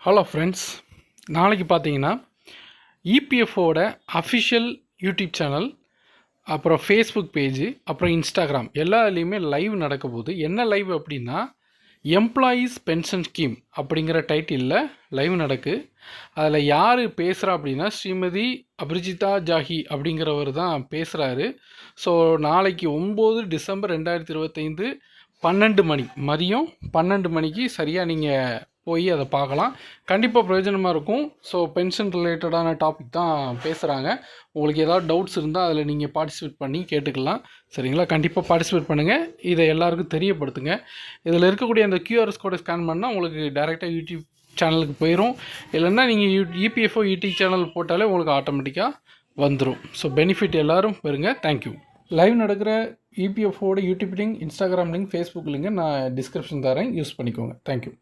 Hello friends, நாளைக்கு பார்த்தீங்கன்னா இபிஎஃப்ஓட official YouTube channel, அப்புறம் ஃபேஸ்புக் பேஜு, அப்புறம் இன்ஸ்டாகிராம் எல்லாத்துலேயுமே லைவ் நடக்க போகுது. என்ன லைவ் அப்படின்னா, எம்ப்ளாயீஸ் பென்ஷன் ஸ்கீம் அப்படிங்கிற டைட்டிலில் லைவ் நடக்கு. அதில் யார் பேசுகிறா அப்படின்னா, ஸ்ரீமதி அபிரிஜிதா ஜாஹி அப்படிங்கிறவர் தான் பேசுகிறாரு. ஸோ நாளைக்கு 9 டிசம்பர் 2025 12 மணி மதியம் 12 மணிக்கு சரியாக நீங்கள் போய் அதை பார்க்கலாம். கண்டிப்பாக பிரயோஜனமாக இருக்கும். ஸோ பென்ஷன் ரிலேட்டடான டாபிக் தான் பேசுகிறாங்க. உங்களுக்கு ஏதாவது டவுட்ஸ் இருந்தால் அதில் நீங்கள் பார்ட்டிசிபேட் பண்ணி கேட்டுக்கலாம். சரிங்களா? கண்டிப்பாக பார்ட்டிசிபேட் பண்ணுங்கள். இதை எல்லாருக்கும் தெரியப்படுத்துங்க. இதில் இருக்கக்கூடிய அந்த கியூஆர்எஸ் கோடை ஸ்கேன் பண்ணால் உங்களுக்கு டைரெக்டாக யூடியூப் சேனலுக்கு போயிடும். இல்லைன்னா நீங்கள் இபிஎஃப்ஓ யூடியூப் சேனல் போட்டாலே உங்களுக்கு ஆட்டோமேட்டிக்காக வந்துடும். ஸோ பெனிஃபிட் எல்லோரும் பெறுங்க. தேங்க்யூ. லைவ் நடக்கிற இபிஎஃப்ஓட YouTube link, Instagram link, Facebook link நான் டிஸ்கிரிப்ஷன் தரேன். யூஸ் பண்ணிக்கோங்க. தேங்க்யூ.